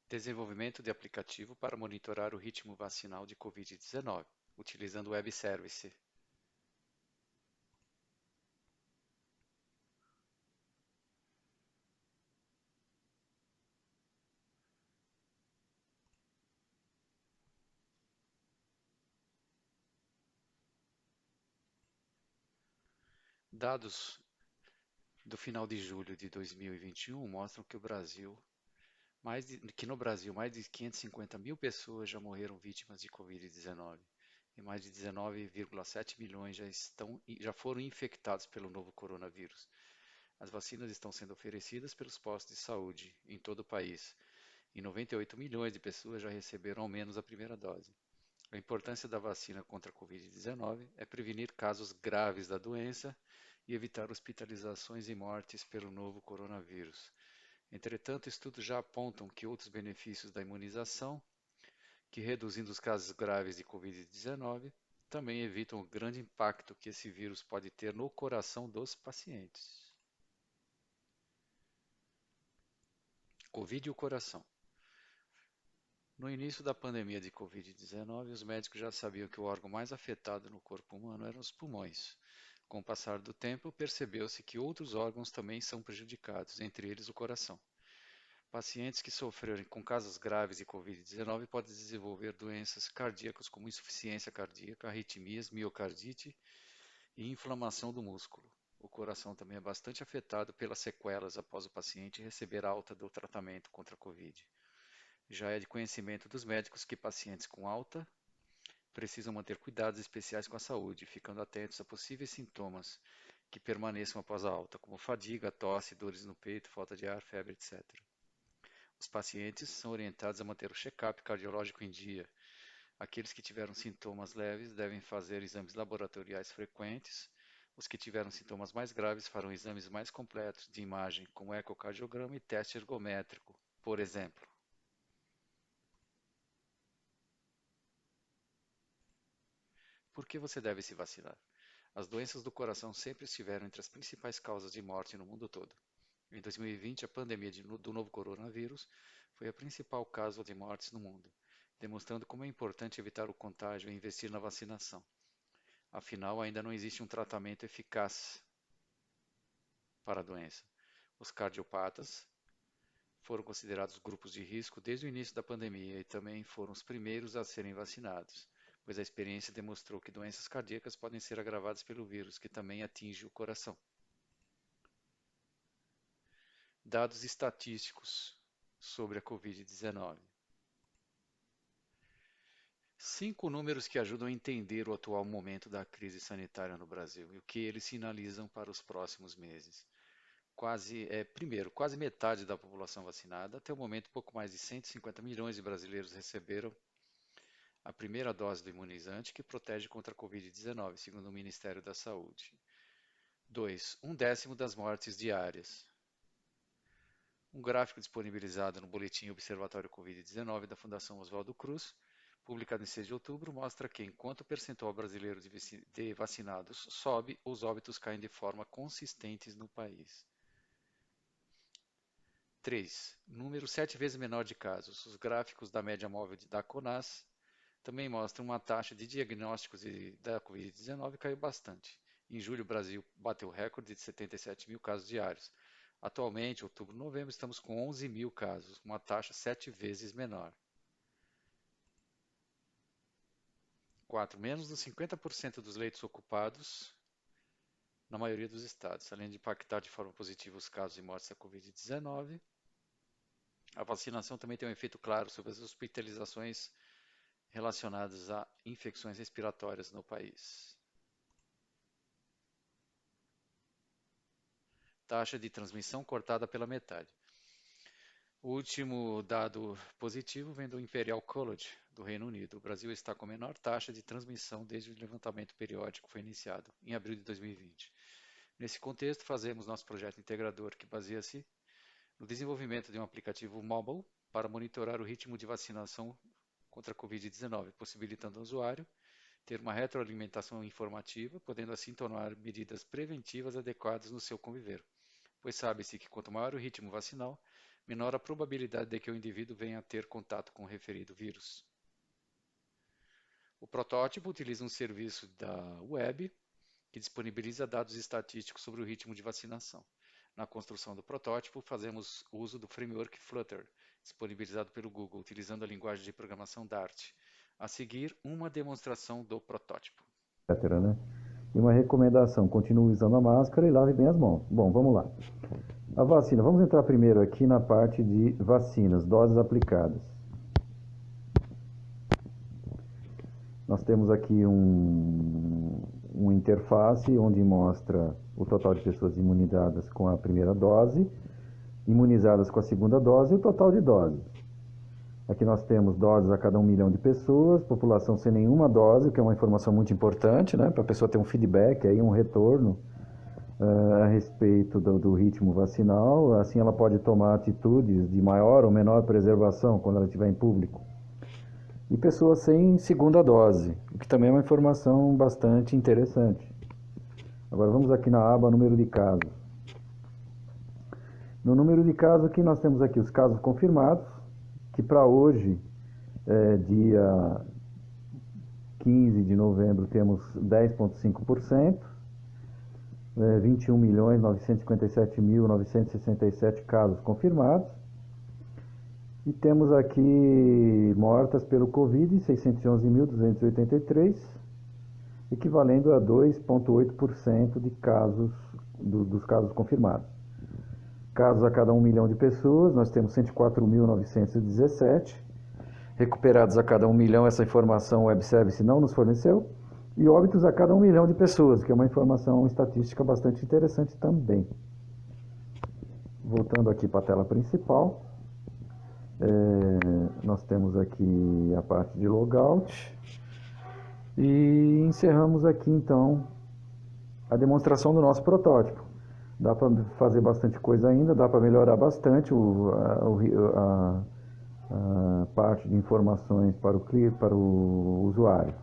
Desenvolvimento de aplicativo para monitorar o ritmo vacinal de Covid-19, utilizando web service. Dados do final de julho de 2021 mostram que no Brasil mais de 550 mil pessoas já morreram vítimas de Covid-19 e mais de 19,7 milhões já foram infectados pelo novo coronavírus. As vacinas estão sendo oferecidas pelos postos de saúde em todo o país e 98 milhões de pessoas já receberam ao menos a primeira dose. A importância da vacina contra a Covid-19 é prevenir casos graves da doença e evitar hospitalizações e mortes pelo novo coronavírus. Entretanto, estudos já apontam que outros benefícios da imunização, que reduzindo os casos graves de Covid-19, também evitam o grande impacto que esse vírus pode ter no coração dos pacientes. Covid e o coração. No início da pandemia de Covid-19, os médicos já sabiam que o órgão mais afetado no corpo humano eram os pulmões. Com o passar do tempo, percebeu-se que outros órgãos também são prejudicados, entre eles o coração. Pacientes que sofrerem com casos graves de Covid-19 podem desenvolver doenças cardíacas como insuficiência cardíaca, arritmias, miocardite e inflamação do músculo. O coração também é bastante afetado pelas sequelas após o paciente receber alta do tratamento contra a Covid. Já é de conhecimento dos médicos que pacientes com alta precisam manter cuidados especiais com a saúde, ficando atentos a possíveis sintomas que permaneçam após a alta, como fadiga, tosse, dores no peito, falta de ar, febre, etc. Os pacientes são orientados a manter o check-up cardiológico em dia. Aqueles que tiveram sintomas leves devem fazer exames laboratoriais frequentes. Os que tiveram sintomas mais graves farão exames mais completos de imagem, como ecocardiograma e teste ergométrico, por exemplo. Por que você deve se vacinar? As doenças do coração sempre estiveram entre as principais causas de morte no mundo todo. Em 2020, a pandemia do novo coronavírus foi a principal causa de mortes no mundo, demonstrando como é importante evitar o contágio e investir na vacinação. Afinal, ainda não existe um tratamento eficaz para a doença. Os cardiopatas foram considerados grupos de risco desde o início da pandemia e também foram os primeiros a serem vacinados, pois a experiência demonstrou que doenças cardíacas podem ser agravadas pelo vírus, que também atinge o coração. Dados estatísticos sobre a Covid-19. 5 números que ajudam a entender o atual momento da crise sanitária no Brasil e o que eles sinalizam para os próximos meses. Primeiro, quase metade da população vacinada. Até o momento, pouco mais de 150 milhões de brasileiros receberam a primeira dose do imunizante que protege contra a Covid-19, segundo o Ministério da Saúde. 2. Um décimo das mortes diárias. Um gráfico disponibilizado no Boletim Observatório Covid-19 da Fundação Oswaldo Cruz, publicado em 6 de outubro, mostra que, enquanto o percentual brasileiro de vacinados sobe, os óbitos caem de forma consistente no país. 3. Número 7 vezes menor de casos. Os gráficos da média móvel da CONAS também mostram uma taxa de diagnósticos da Covid-19 caiu bastante. Em julho, o Brasil bateu o recorde de 77 mil casos diários. Atualmente, outubro e novembro, estamos com 11 mil casos, uma taxa 7 vezes menor. 4. Menos de 50% dos leitos ocupados na maioria dos estados. Além de impactar de forma positiva os casos e mortes da Covid-19, a vacinação também tem um efeito claro sobre as hospitalizações relacionadas a infecções respiratórias no país. Taxa de transmissão cortada pela metade. O último dado positivo vem do Imperial College, do Reino Unido. O Brasil está com a menor taxa de transmissão desde o levantamento periódico que foi iniciado em abril de 2020. Nesse contexto, fazemos nosso projeto integrador, que baseia-se no desenvolvimento de um aplicativo mobile para monitorar o ritmo de vacinação contra a Covid-19, possibilitando ao usuário ter uma retroalimentação informativa, podendo assim tomar medidas preventivas adequadas no seu conviver, pois sabe-se que quanto maior o ritmo vacinal, menor a probabilidade de que o indivíduo venha a ter contato com o referido vírus. O protótipo utiliza um serviço da web que disponibiliza dados estatísticos sobre o ritmo de vacinação. Na construção do protótipo, fazemos uso do framework Flutter, disponibilizado pelo Google, utilizando a linguagem de programação Dart. A seguir, uma demonstração do protótipo. Né? E uma recomendação, continue usando a máscara e lave bem as mãos. Bom, vamos lá. A vacina, vamos entrar primeiro aqui na parte de vacinas, doses aplicadas. Nós temos aqui uma interface onde mostra o total de pessoas imunizadas com a primeira dose, imunizadas com a segunda dose e o total de doses. Aqui nós temos doses a cada 1 milhão de pessoas, população sem nenhuma dose, que é uma informação muito importante, né, para a pessoa ter um feedback, aí, um retorno a respeito do ritmo vacinal. Assim ela pode tomar atitudes de maior ou menor preservação quando ela estiver em público. E pessoas sem segunda dose, o que também é uma informação bastante interessante. Agora vamos aqui na aba número de casos. No número de casos aqui nós temos aqui os casos confirmados, que para hoje, dia 15 de novembro, temos 10,5%, 21.957.967 casos confirmados. E temos aqui mortas pelo Covid, 611.283, equivalendo a 2,8% de casos, dos casos confirmados. Casos a cada 1 milhão de pessoas, nós temos 104.917. Recuperados a cada 1 milhão, essa informação o Web Service não nos forneceu. E óbitos a cada 1 milhão de pessoas, que é uma informação estatística bastante interessante também. Voltando aqui para a tela principal, nós temos aqui a parte de logout. E encerramos aqui então a demonstração do nosso protótipo. Dá para fazer bastante coisa ainda, dá para melhorar bastante a parte de informações para o usuário.